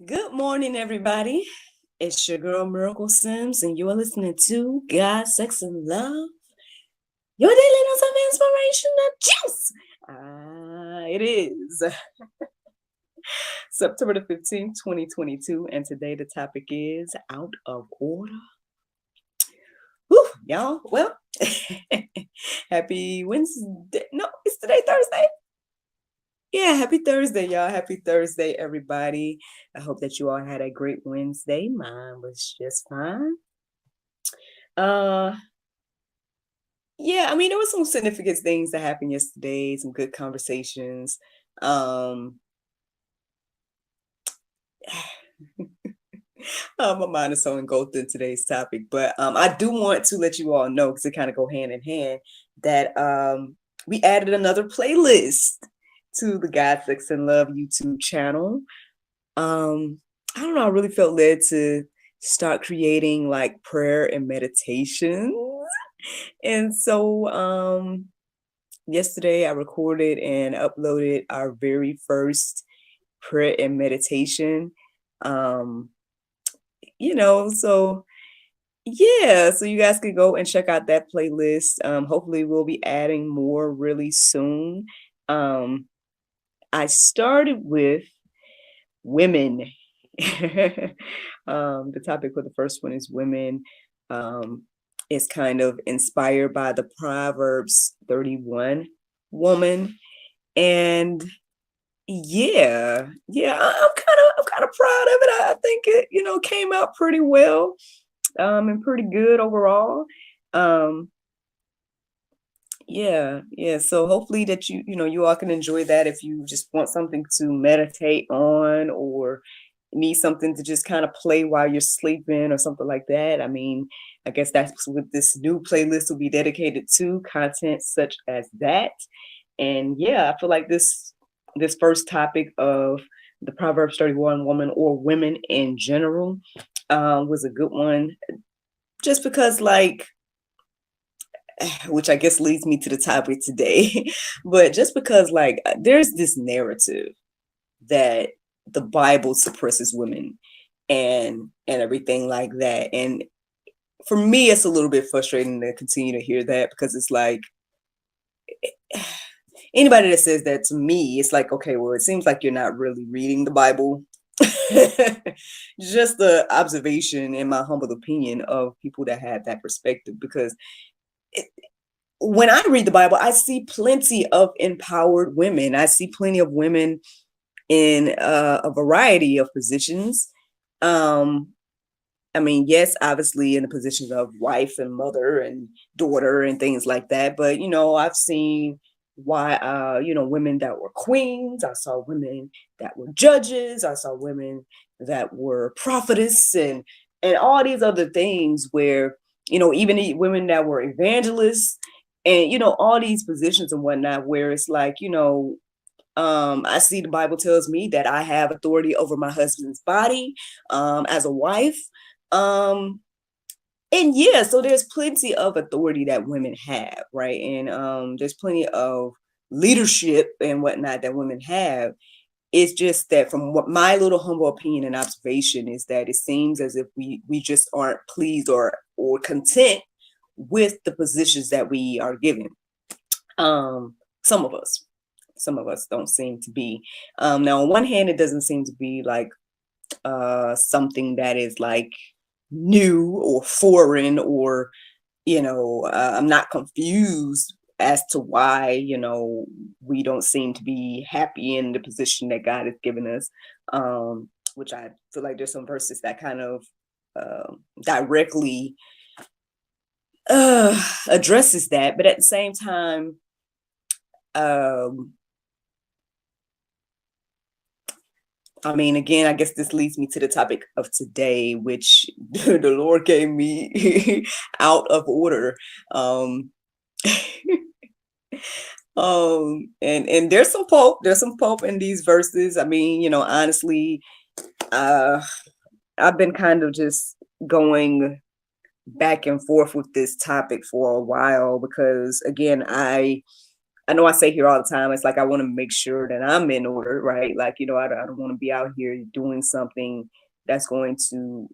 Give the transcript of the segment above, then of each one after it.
Good morning, everybody. It's your girl Miracle Sims, and you're listening to God, Sex, and Love, your daily dose of inspirational juice. It is September the 15th, 2022, and today the topic is out of order. Whew, y'all, well, happy Wednesday. No, it's today Thursday. Yeah, happy Thursday, y'all. Happy Thursday, everybody. I hope that you all had a great Wednesday. Mine was just fine. Uh, yeah, I mean, there was some significant things that happened yesterday, some good conversations. Um, my mind is so engulfed in today's topic, but I do want to let you all know, because it kind of go hand in hand, that we added another playlist to the God, Sex, and Love YouTube channel. I don't know, I really felt led to start creating like prayer and meditation. And so yesterday I recorded and uploaded our very first prayer and meditation. Um, so yeah, so you guys can go and check out that playlist. Hopefully we'll be adding more really soon. I started with women. The topic for the first one is women. It's kind of inspired by the Proverbs 31 woman. And I'm kind of proud of it. I think it, came out pretty well, and pretty good overall. Um, yeah. So hopefully that you all can enjoy that if you just want something to meditate on or need something to just kind of play while you're sleeping or something like that. I mean, I guess that's what this new playlist will be dedicated to, content such as that. And yeah, I feel like this first topic of the Proverbs 31 woman or women in general was a good one, just because like, which I guess leads me to the topic today, but just because like there's this narrative that the Bible suppresses women and everything like that. And for me, it's a little bit frustrating to continue to hear that, because it's like anybody that says that to me, it's like, okay, well, it seems like you're not really reading the Bible. Just the observation, in my humble opinion, of people that have that perspective, because when I read the Bible, I see plenty of empowered women. I see plenty of women in a variety of positions. Um, I mean, yes, obviously in the positions of wife and mother and daughter and things like that. But, I've seen women that were queens. I saw women that were judges. I saw women that were prophetess and all these other things where, even women that were evangelists and, all these positions and whatnot, where it's like, I see the Bible tells me that I have authority over my husband's body as a wife. Um, and yeah, so there's plenty of authority that women have, right? And there's plenty of leadership and whatnot that women have. It's just that from what my little humble opinion and observation is, that it seems as if we just aren't pleased or content with the positions that we are given. Um, some of us. Some of us don't seem to be. Now, on one hand, it doesn't seem to be like something that is like new or foreign, or I'm not confused as to why we don't seem to be happy in the position that God has given us, which I feel like there's some verses that kind of directly addresses that. But at the same time, I mean, again, I guess this leads me to the topic of today, which the Lord gave me out of order. Um, and there's some pulp in these verses. I mean, honestly, I've been kind of just going back and forth with this topic for a while, because again, I I know I say here all the time, it's like I want to make sure that I'm in order, right? Like, I don't want to be out here doing something that's going to,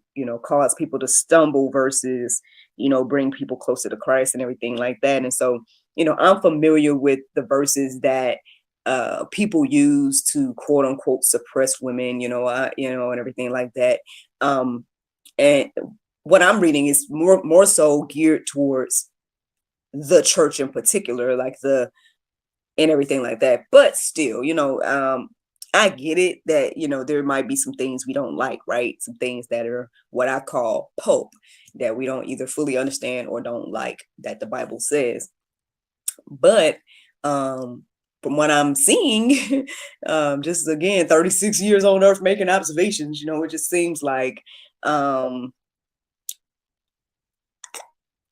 cause people to stumble versus, bring people closer to Christ and everything like that. And so, I'm familiar with the verses that people use to quote unquote suppress women, and everything like that. And what I'm reading is more so geared towards the church in particular, like and everything like that. But still, I get it that, there might be some things we don't like, right? Some things that are what I call pulp that we don't either fully understand or don't like that the Bible says. But from what I'm seeing, just again, 36 years on earth making observations, it just seems like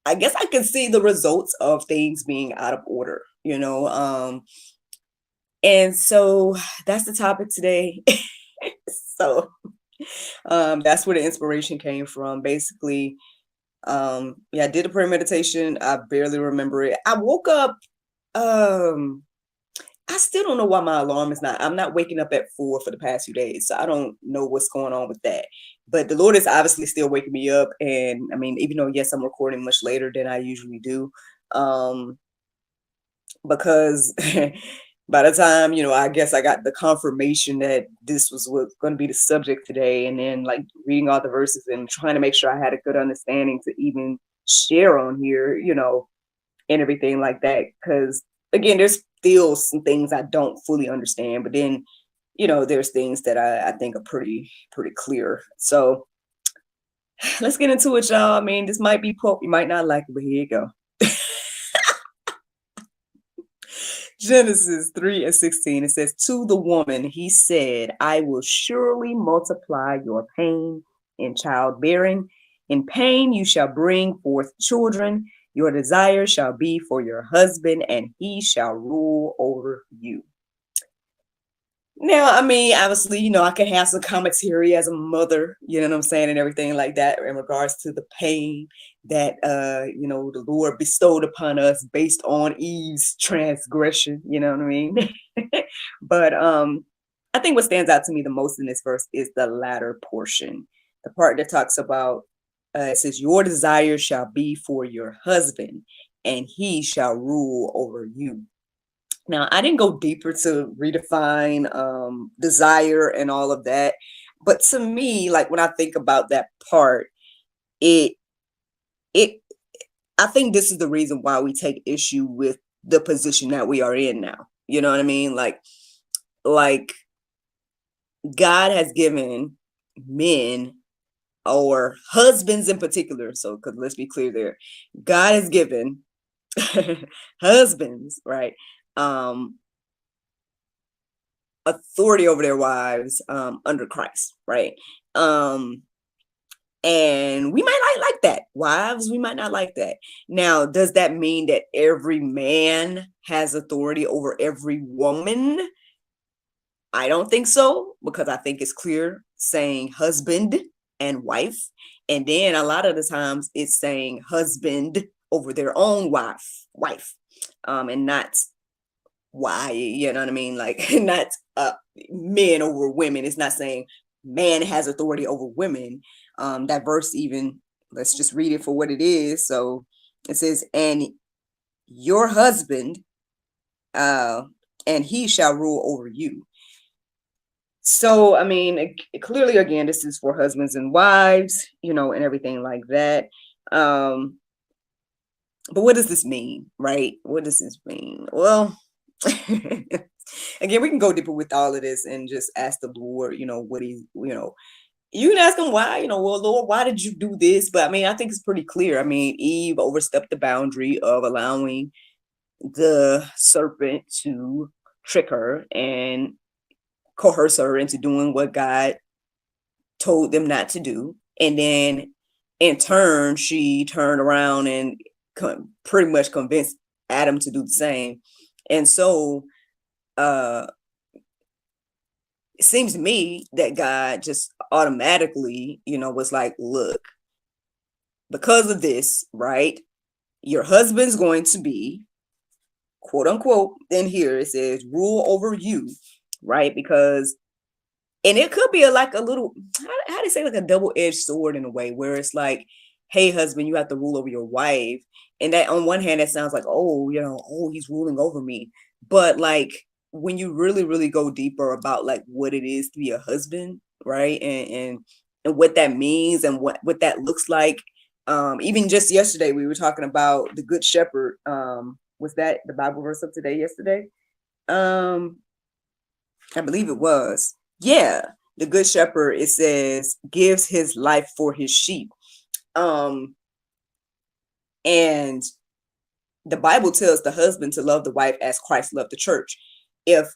I guess I can see the results of things being out of order, and so that's the topic today. So that's where the inspiration came from. Basically, yeah, I did a prayer meditation. I barely remember it. I woke up, I still don't know why my alarm is I'm not waking up at 4 for the past few days. So I don't know what's going on with that. But the Lord is obviously still waking me up. And I mean, even though, yes, I'm recording much later than I usually do, because by the time, I guess I got the confirmation that this was what's going to be the subject today. And then like reading all the verses and trying to make sure I had a good understanding to even share on here, and everything like that. Because again, there's still some things I don't fully understand, but then, there's things that I think are pretty clear. So let's get into it, y'all. I mean, this might be pulp, you might not like it, but here you go. Genesis 3:16, it says, to the woman, he said, I will surely multiply your pain in childbearing. In pain you shall bring forth children. Your desire shall be for your husband, and he shall rule over you. Now, I mean, obviously, I can have some commentary as a mother, you know what I'm saying, and everything like that in regards to the pain that, the Lord bestowed upon us based on Eve's transgression, you know what I mean? But I think what stands out to me the most in this verse is the latter portion, the part that talks about, it says, your desire shall be for your husband, and he shall rule over you. Now, I didn't go deeper to redefine desire and all of that. But to me, like when I think about that part, I think this is the reason why we take issue with the position that we are in now. You know what I mean? Like God has given men, or husbands in particular. So, because let's be clear there, God has given husbands, right? Authority over their wives under Christ, right? And we might not like that. Wives, we might not like that. Now, does that mean that every man has authority over every woman? I don't think so, because I think it's clear saying husband and wife. And then a lot of the times it's saying husband over their own wife, and not why, you know what I mean? Like not men over women. It's not saying man has authority over women. That verse even, let's just read it for what it is. So it says, and your husband, and he shall rule over you. So, I mean, clearly, again, this is for husbands and wives, and everything like that. But what does this mean, right? What does this mean? Well, again, we can go deeper with all of this and just ask the Lord, what he's, you can ask him why, well, Lord, why did you do this? But I mean, I think it's pretty clear. I mean, Eve overstepped the boundary of allowing the serpent to trick her and coerce her into doing what God told them not to do. And then in turn, she turned around and pretty much convinced Adam to do the same. And so it seems to me that God just automatically, was like, look, because of this, right, your husband's going to be quote unquote, in here it says rule over you, right? Because, and it could be like a little, how do you say, like a double-edged sword in a way, where it's like, hey, husband, you have to rule over your wife. And that, on one hand, that sounds like, oh, oh, he's ruling over me. But like, when you really, really go deeper about like what it is to be a husband, right? And what that means and what that looks like. Even just yesterday, we were talking about the Good Shepherd. Was that the Bible verse of today, yesterday? I believe it was. Yeah. The Good Shepherd, it says, gives his life for his sheep. And the Bible tells the husband to love the wife as Christ loved the church. If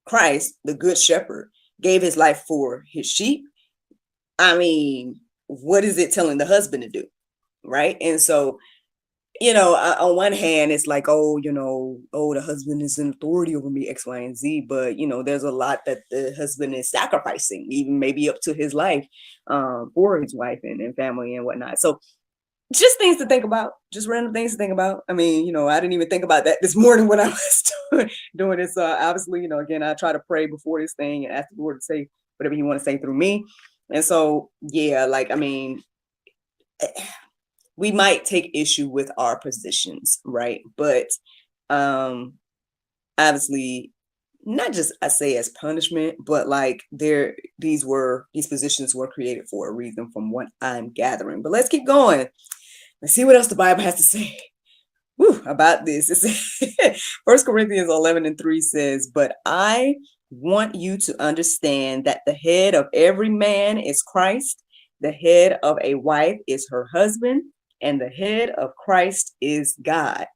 Christ, the Good Shepherd, gave his life for his sheep, I mean, what is it telling the husband to do? Right. And so, on one hand, it's like, oh, the husband is in authority over me, X, Y, and Z. But, there's a lot that the husband is sacrificing, even maybe up to his life, for his wife and family and whatnot. So just things to think about, just random things to think about. I mean, I didn't even think about that this morning when I was doing this. Obviously, again, I try to pray before this thing and ask the Lord to say whatever he want to say through me. And so, yeah, like, I mean, we might take issue with our positions, right? But obviously, not just, I say, as punishment, but like these positions were created for a reason, from what I'm gathering. But let's keep going. Let's see what else the Bible has to say about this. It's 1 Corinthians 11:3 says, but I want you to understand that the head of every man is Christ, the head of a wife is her husband, and the head of Christ is God.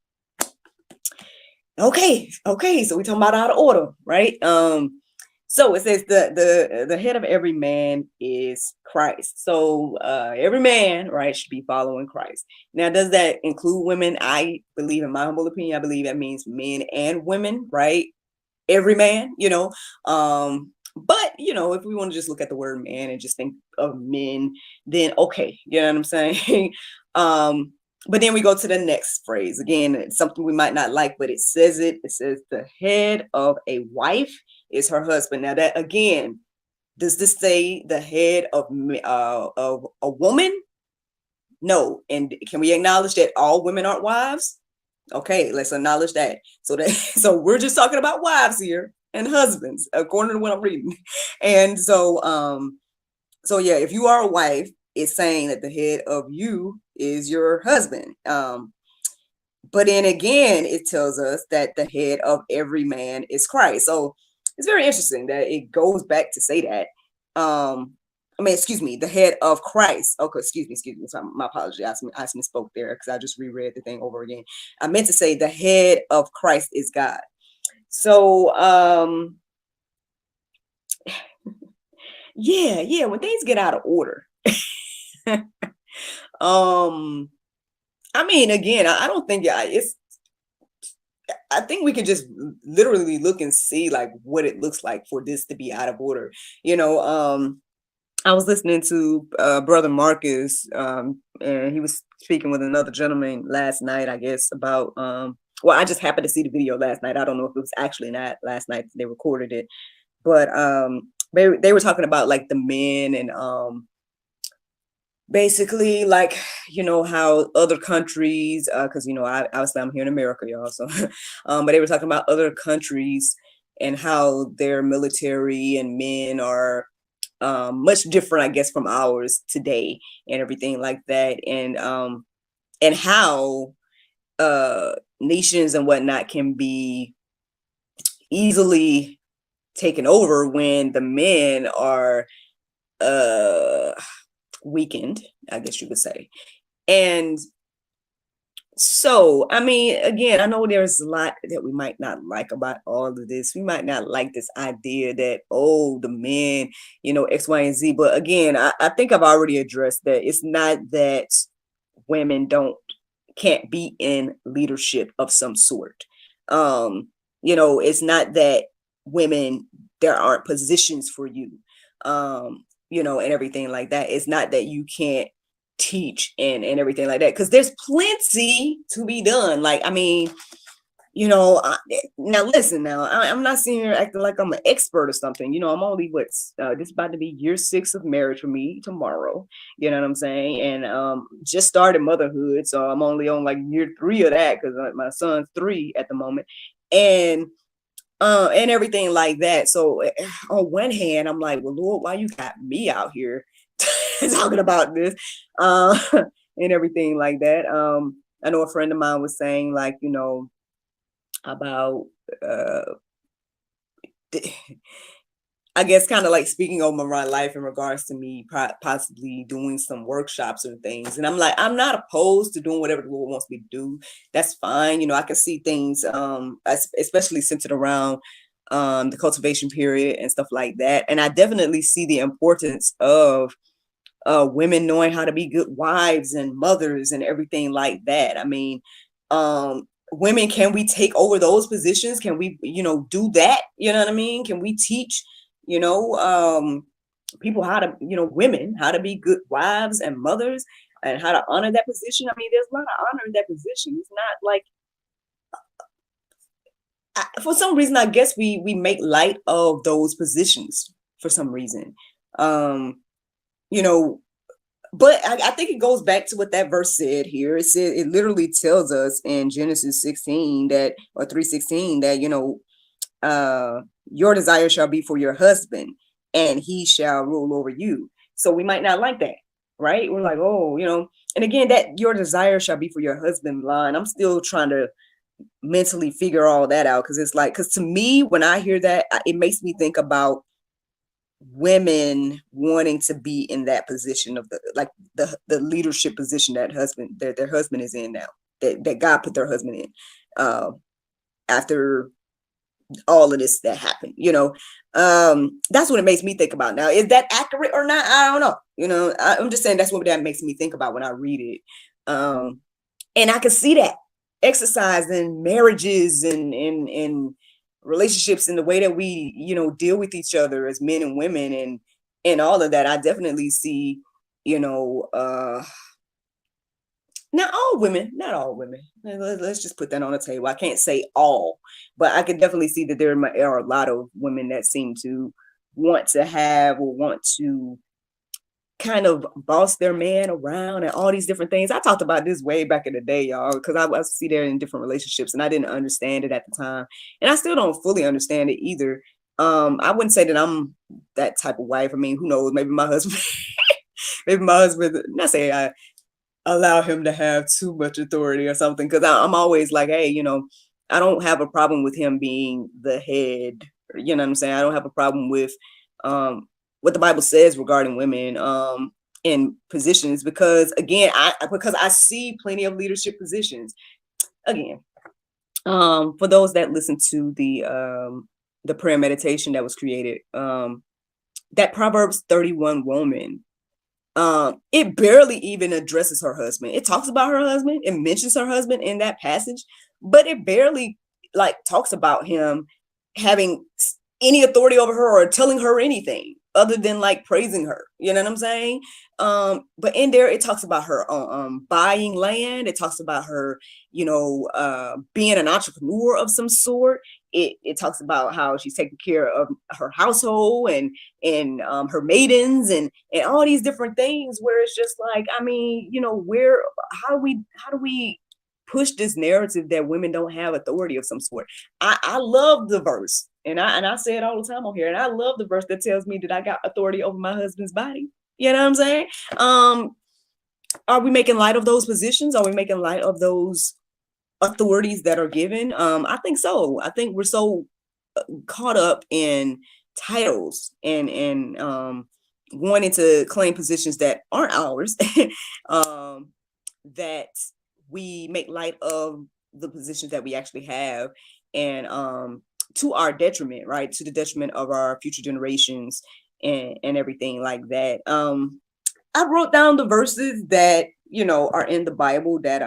Okay, so we're talking about out of order, right? So it says the head of every man is Christ. So every man, right, should be following Christ. Now, does that include women? I believe, in my humble opinion, I believe that means men and women, right? Every man, but if we want to just look at the word man and just think of men, then okay, you know what I'm saying? But then we go to the next phrase. Again, it's something we might not like, but it says the head of a wife is her husband. Now, that, again, does this say the head of a woman? No. And can we acknowledge that all women aren't wives? Okay, let's acknowledge that. So we're just talking about wives here and husbands, according to what I'm reading. And so yeah, if you are a wife, it's saying that the head of you is your husband. But then again, it tells us that the head of every man is Christ. So it's very interesting that it goes back to say that. The head of Christ. Okay, excuse me. So my apology. I misspoke there because I just reread the thing over again. I meant to say the head of Christ is God. So, yeah, when things get out of order, I mean, again, I don't think I think we could just literally look and see like what it looks like for this to be out of order. I was listening to Brother Marcus, and he was speaking with another gentleman last night, I guess, about well, I just happened to see the video last night. I don't know if it was actually not last night they recorded it, but they were talking about like the men and basically like how other countries, because obviously I'm here in America, y'all, so but they were talking about other countries and how their military and men are much different, I guess, from ours today and everything like that, and how nations and whatnot can be easily taken over when the men are weakened, I guess you could say. And so, I mean, again, I know there's a lot that we might not like about all of this. We might not like this idea that, oh, the men, X, Y, and Z. But again, I think I've already addressed that. It's not that women can't be in leadership of some sort. It's not that women, there aren't positions for you, and everything like that. It's not that you can't teach and everything like that, because there's plenty to be done. Like, I mean, now listen, I'm not sitting here acting like I'm an expert or something. I'm only this about to be year 6 of marriage for me tomorrow. You know what I'm saying? And just started motherhood, so I'm only on like year 3 of that because my son's 3 at the moment, and everything like that. So on one hand, I'm like, well, Lord, why you got me out here talking about this, and everything like that. I know a friend of mine was saying, like, about I guess kind of like speaking over my life in regards to me possibly doing some workshops or things. And I'm like, I'm not opposed to doing whatever the Lord wants me to do. That's fine. I can see things, especially centered around the cultivation period and stuff like that. And I definitely see the importance of women knowing how to be good wives and mothers and everything like that. I mean, women, can we take over those positions? Can we, do that? You know what I mean? Can we teach, people how to, women, how to be good wives and mothers and how to honor that position? I mean, there's a lot of honor in that position. It's not like, for some reason, I guess we make light of those positions for some reason. You know, but I think it goes back to what that verse said here. It literally tells us in Genesis 16 that, or 3:16, that, your desire shall be for your husband and he shall rule over you. So we might not like that, right? We're like, oh, and again, that your desire shall be for your husband line, I'm still trying to mentally figure all that out. Because to me, when I hear that, it makes me think about women wanting to be in that position of the leadership position that their husband is in now, that God put their husband in, after all of this that happened. That's what it makes me think about. Now, is that accurate or not? I don't know. I'm just saying that's what that makes me think about when I read it. And I can see that exercise in marriages and relationships, and the way that we, deal with each other as men and women, and all of that. I definitely see, not all women. Let's just put that on the table. I can't say all, but I can definitely see that there are a lot of women that seem to want to have, or want to kind of boss their man around and all these different things. I talked about this way back in the day, y'all, because I see that in different relationships, and I didn't understand it at the time, and I still don't fully understand it either. I wouldn't say that I'm that type of wife. I mean, who knows? Maybe my husband, not say I allow him to have too much authority or something, because I'm always like, hey, I don't have a problem with him being the head. You know what I'm saying? I don't have a problem with what the Bible says regarding women in positions, because again, I see plenty of leadership positions. Again, for those that listen to the prayer meditation that was created, that Proverbs 31 woman, it barely even addresses her husband. It talks about her husband, it mentions her husband in that passage, but it barely talks about him having any authority over her or telling her anything other than praising her. You know what I'm saying? But in there, it talks about her buying land. It talks about her, being an entrepreneur of some sort. It talks about how she's taking care of her household and her maidens and all these different things, where it's just like, I mean, how do we push this narrative that women don't have authority of some sort? I love the verse, and I say it all the time on here, and I love the verse that tells me that I got authority over my husband's body. You know what I'm saying? Are we making light of those positions? Are we making light of those authorities that are given? I think so. I think we're so caught up in titles and wanting to claim positions that aren't ours, that we make light of the positions that we actually have, and to our detriment, right? To the detriment of our future generations and everything like that. I wrote down the verses that, are in the Bible that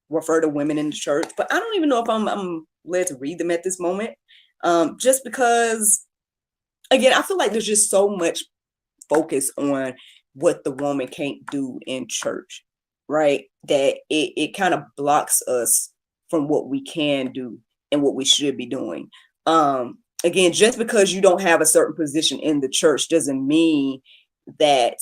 refer to women in the church, but I don't even know if I'm led to read them at this moment. Just because, again, I feel like there's just so much focus on what the woman can't do in church, right? That it kind of blocks us from what we can do and what we should be doing. Again, just because you don't have a certain position in the church doesn't mean that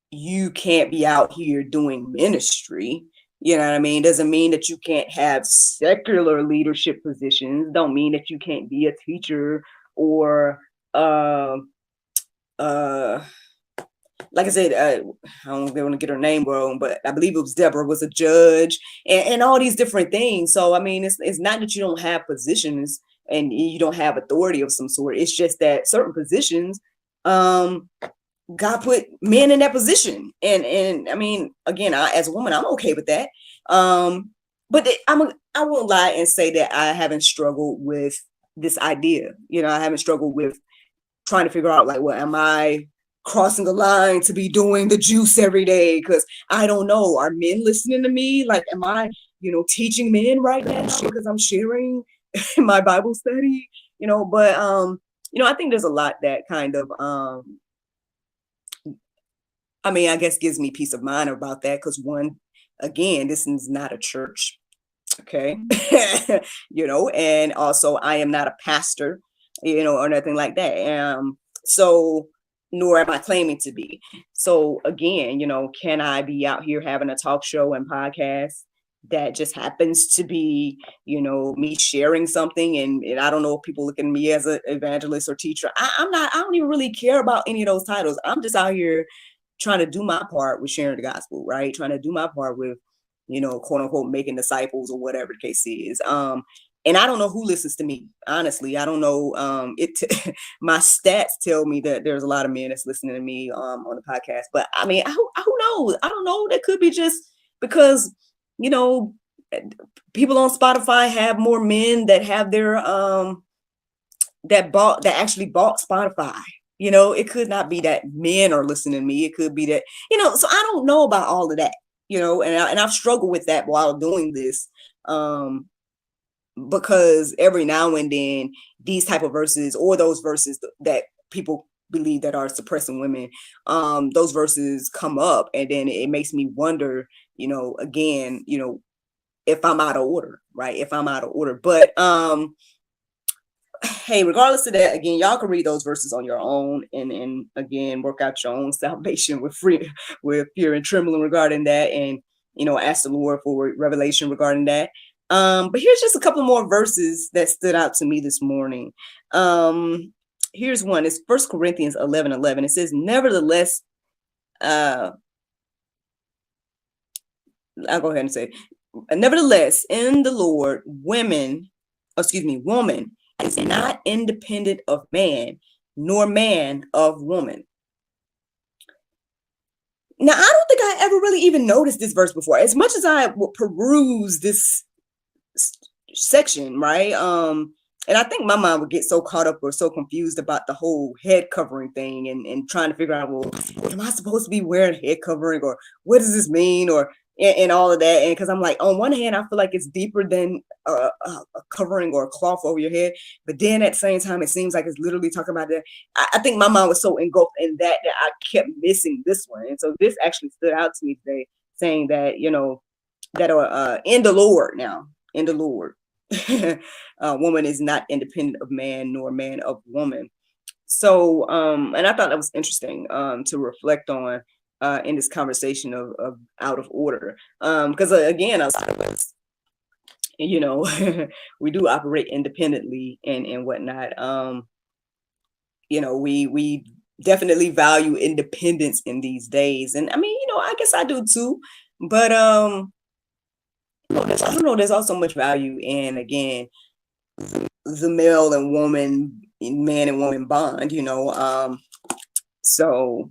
you can't be out here doing ministry. You know what I mean? Doesn't mean that you can't have secular leadership positions. Don't mean that you can't be a teacher or uh uh like I said, I don't want to get her name wrong, but I believe it was Deborah was a judge and all these different things. So I mean, it's not that you don't have positions and you don't have authority of some sort. It's just that certain positions, God put men in that position, and I mean, again, as a woman, I'm okay with that. But I won't lie and say that I haven't struggled with this idea. You know, I haven't struggled with trying to figure out, like, well, am I crossing the line to be doing the juice every day? Because I don't know, are men listening to me? Like, am I, teaching men right now because I'm sharing my Bible study? But I think there's a lot that kind of I guess gives me peace of mind about that, because one, again, this is not a church, okay? And also I am not a pastor, or nothing like that. So nor am I claiming to be. So again, can I be out here having a talk show and podcast that just happens to be, me sharing something, and I don't know if people look at me as an evangelist or teacher. I don't even really care about any of those titles. I'm just out here trying to do my part with sharing the gospel, right? Trying to do my part with, quote unquote, making disciples or whatever the case is. And I don't know who listens to me. Honestly, I don't know. My stats tell me that there's a lot of men that's listening to me on the podcast. But I mean, who knows? I don't know. That could be just because, people on Spotify have more men that have their that actually bought Spotify. It could not be that men are listening to me. It could be that, so I don't know about all of that, and I've struggled with that while doing this. Because every now and then these type of verses, or those verses that people believe that are suppressing women, those verses come up, and then it makes me wonder, again, if I'm out of order, right? If I'm out of order. But hey, regardless of that, again, y'all can read those verses on your own, and again, work out your own salvation with fear and trembling regarding that, and ask the Lord for revelation regarding that. But here's just a couple more verses that stood out to me this morning. Here's one. It's 1 Corinthians 11:11. It says, nevertheless, I'll go ahead and say, nevertheless, in the Lord, woman is not independent of man, nor man of woman. Now, I don't think I ever really even noticed this verse before. As much as I would peruse this section, right? And I think my mind would get so caught up or so confused about the whole head covering thing, and trying to figure out, well, am I supposed to be wearing head covering, or what does this mean, or and all of that. And because I'm like, on one hand, I feel like it's deeper than a covering or a cloth over your head, but then at the same time, it seems like it's literally talking about that. I think my mind was so engulfed in that I kept missing this one. And so this actually stood out to me today, saying that, that are in the Lord now, in the Lord. Woman is not independent of man, nor man of woman. So, and I thought that was interesting to reflect on in this conversation of out of order. Because again, a lot of us, we do operate independently and whatnot. We definitely value independence in these days. And I mean, I guess I do too. But I don't know, there's also much value in, again, the male and woman, man and woman bond, so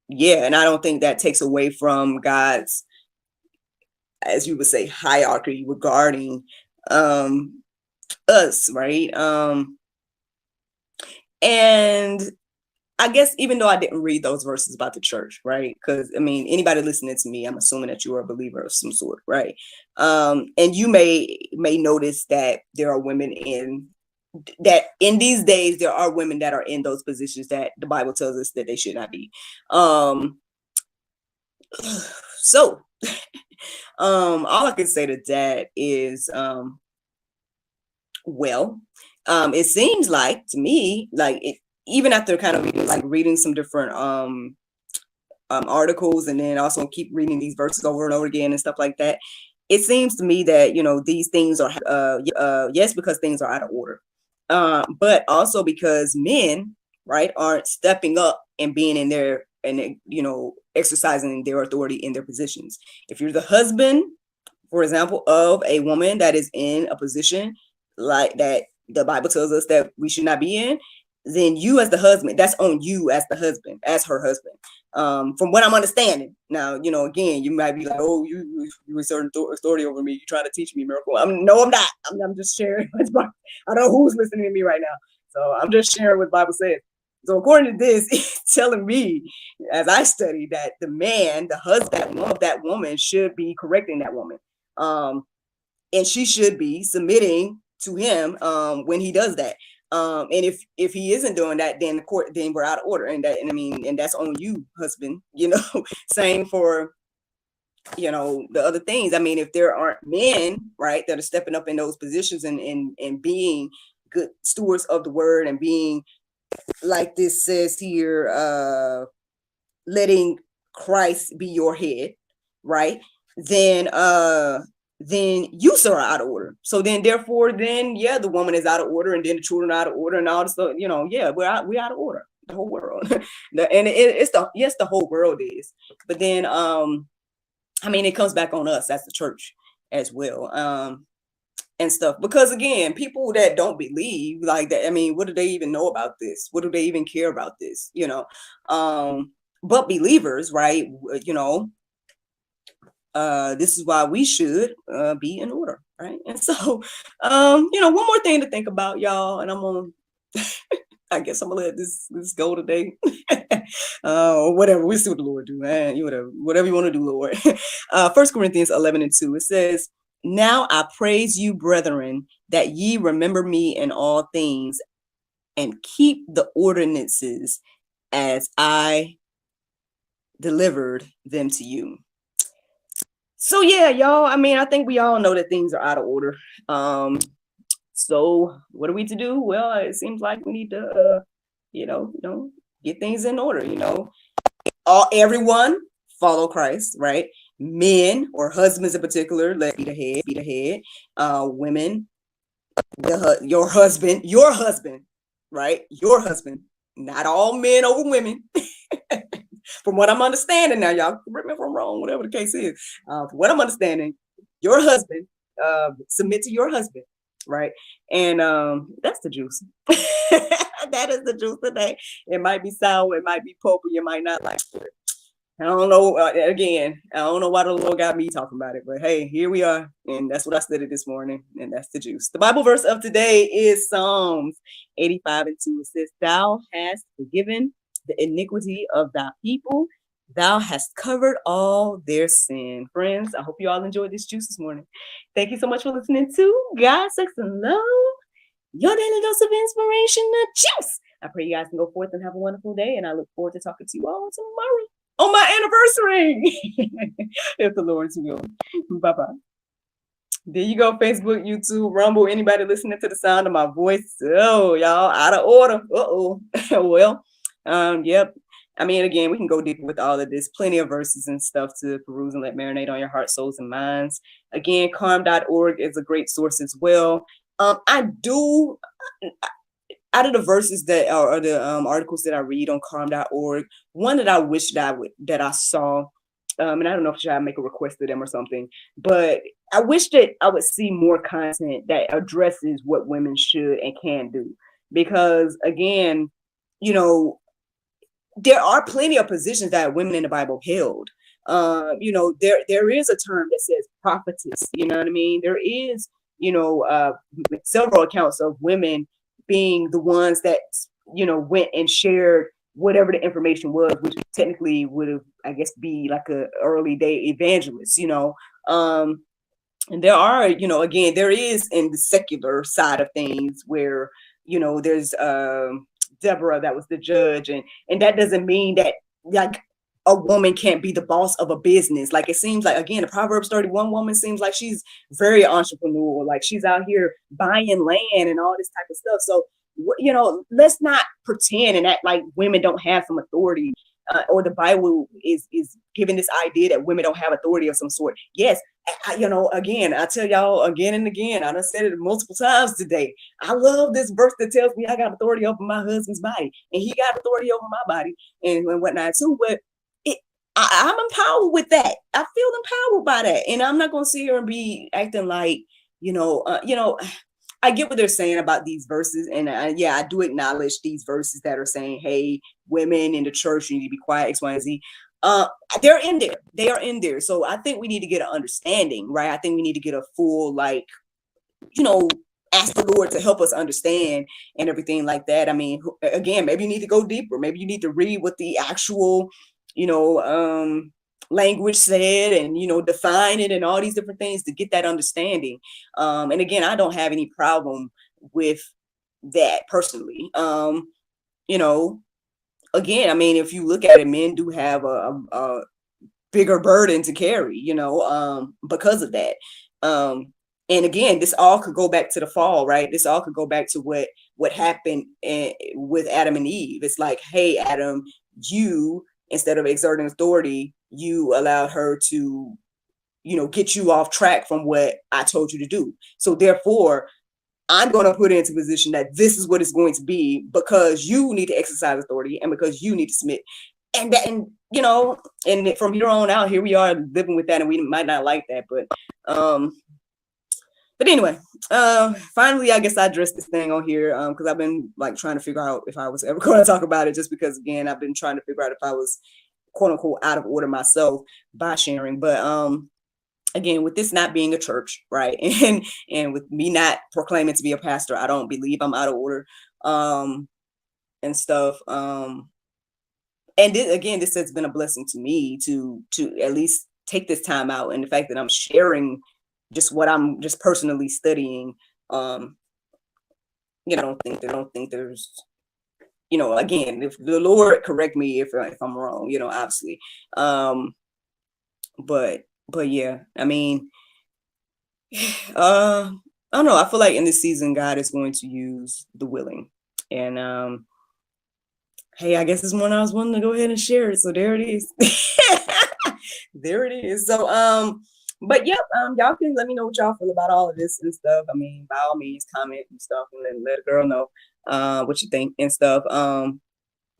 yeah, and I don't think that takes away from God's, as you would say, hierarchy regarding us, right? And I guess even though I didn't read those verses about the church, right? Because I mean, anybody listening to me, I'm assuming that you are a believer of some sort, right? And you may notice that there are women in these days, there are women that are in those positions that the Bible tells us that they should not be. So All I can say to that is, well, it seems like to me, like even after kind of reading some different articles, and then also keep reading these verses over and over again and stuff like that, it seems to me that, these things are, yes, because things are out of order, but also because men, right, aren't stepping up and being in their, and exercising their authority in their positions. If you're the husband, for example, of a woman that is in a position like that the Bible tells us that we should not be in, then you as the husband, that's on you as the husband, as her husband. From what I'm understanding. Now, again, you might be like, oh, you assert authority over me. You trying to teach me, Miracle. No, I'm not. I'm just sharing. I don't know who's listening to me right now. So I'm just sharing what the Bible says. So according to this, it's telling me, as I study, that the man, the husband of that woman, should be correcting that woman. And she should be submitting to him when he does that. And if he isn't doing that, then we're out of order. And that's on you, husband. Same for the other things. If there aren't men, right, that are stepping up in those positions and being good stewards of the word, and being, like this says here, letting Christ be your head, right? Then you, sir, are out of order. So then, therefore, yeah, the woman is out of order, and then the children are out of order, and all this stuff. Yeah, we're out of order. The whole world, and it's the whole world is. But then, it comes back on us as the church as well, and stuff. Because again, people that don't believe like that, what do they even know about this? What do they even care about this? But believers, right? This is why we should be in order, right? And so, one more thing to think about, y'all, and I'm gonna, I guess I'm gonna let this go today, or whatever. We'll see what the Lord do, man. Whatever you want to do, Lord. 1 Corinthians 11:2, it says, "Now I praise you, brethren, that ye remember me in all things, and keep the ordinances as I delivered them to you." So yeah, y'all, I think we all know that things are out of order. So what are we to do? Well, it seems like we need to, get things in order, everyone follow Christ, right? Men, or husbands in particular, let be the head. Women, your husband, right? Your husband, not all men over women. From what I'm understanding now, y'all correct me if I'm wrong, whatever the case is. From what I'm understanding, your husband, submit to your husband, right? And that's the juice. That is the juice today. It might be sour, it might be pulpy, you might not like it. I don't know. Again, I don't know why the Lord got me talking about it, but hey, here we are, and that's what I studied this morning, and that's the juice. The Bible verse of today is Psalms 85:2. It says, "Thou hast forgiven the iniquity of thy people, thou hast covered all their sin." Friends, I hope you all enjoyed this juice this morning. Thank you so much for listening to God, Sex, and Love, your daily dose of inspiration, the juice. I pray you guys can go forth and have a wonderful day, and I look forward to talking to you all tomorrow on my anniversary, if the Lord's will. Bye-bye. There you go, Facebook, YouTube, Rumble, anybody listening to the sound of my voice. Oh, y'all, out of order. Uh-oh. Well, yep. Again, we can go deeper with all of this. Plenty of verses and stuff to peruse and let marinate on your heart, souls, and minds. Again, calm.org is a great source as well. Out of the verses that are the articles that I read on calm.org, one that I wish that I saw, and I don't know if I make a request to them or something, but I wish that I would see more content that addresses what women should and can do. Because again, there are plenty of positions that women in the Bible held. There is a term that says prophetess. You know what I mean? There is, several accounts of women being the ones that, went and shared whatever the information was, which technically would have, I guess, be like a early day evangelist, and there are, again, there is in the secular side of things where, there's Deborah that was the judge, and that doesn't mean that, like, a woman can't be the boss of a business. Like it seems like, again, the Proverbs 31 woman seems like she's very entrepreneurial, like she's out here buying land and all this type of stuff. So, let's not pretend and act like women don't have some authority, or the Bible is giving this idea that women don't have authority of some sort. Yes, again, I tell y'all again and again, I done said it multiple times today. I love this verse that tells me I got authority over my husband's body, and he got authority over my body and whatnot too. But I'm empowered with that. I feel empowered by that, and I'm not gonna sit here and be acting like, I get what they're saying about these verses, and I do acknowledge these verses that are saying, "Hey, women in the church, you need to be quiet." X, Y, and Z. They're in there. They are in there. So I think we need to get an understanding, right? I think we need to get a full, ask the Lord to help us understand and everything like that. I mean, again, maybe you need to go deeper. Maybe you need to read what the actual language said, and define it and all these different things to get that understanding. And again, I don't have any problem with that personally. Again, I mean, if you look at it, men do have a bigger burden to carry, because of that. And again, this all could go back to the fall, right? This all could go back to what happened with Adam and Eve. It's like, hey, Adam, you, instead of exerting authority, you allowed her to, get you off track from what I told you to do. So therefore, I'm going to put it into a position that this is what it's going to be, because you need to exercise authority and because you need to submit. And from here on out, here we are living with that, and we might not like that, but anyway, finally, I guess I addressed this thing on here because I've been trying to figure out if I was ever going to talk about it, just because, again, I've been trying to figure out if I was quote unquote out of order myself by sharing. But again, with this not being a church, right, and with me not proclaiming to be a pastor, I don't believe I'm out of order and stuff. And this has been a blessing to me to at least take this time out, and the fact that I'm sharing just what I'm just personally studying. I don't think there's, again, if the Lord correct me if I'm wrong, obviously. But yeah, I mean, I don't know. I feel like in this season, God is going to use the willing, and hey, I guess this one I was wanting to go ahead and share it. So there it is. There it is. So but yep, y'all can let me know what y'all feel about all of this and stuff. I mean, by all means, comment and stuff, and then let a girl know what you think and stuff.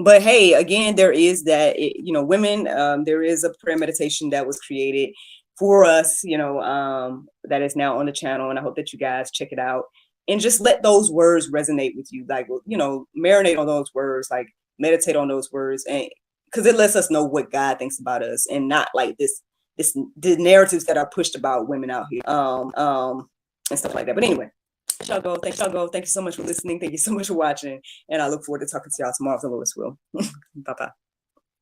But hey, again, there is that, women, there is a prayer meditation that was created for us, that is now on the channel, and I hope that you guys check it out and just let those words resonate with you, marinate on those words, meditate on those words, and because it lets us know what God thinks about us, and not like the narratives that are pushed about women out here, and stuff like that. But anyway, y'all go. Thank you so much for listening. Thank you so much for watching, and I look forward to talking to y'all tomorrow if the Lord's will. Bye bye.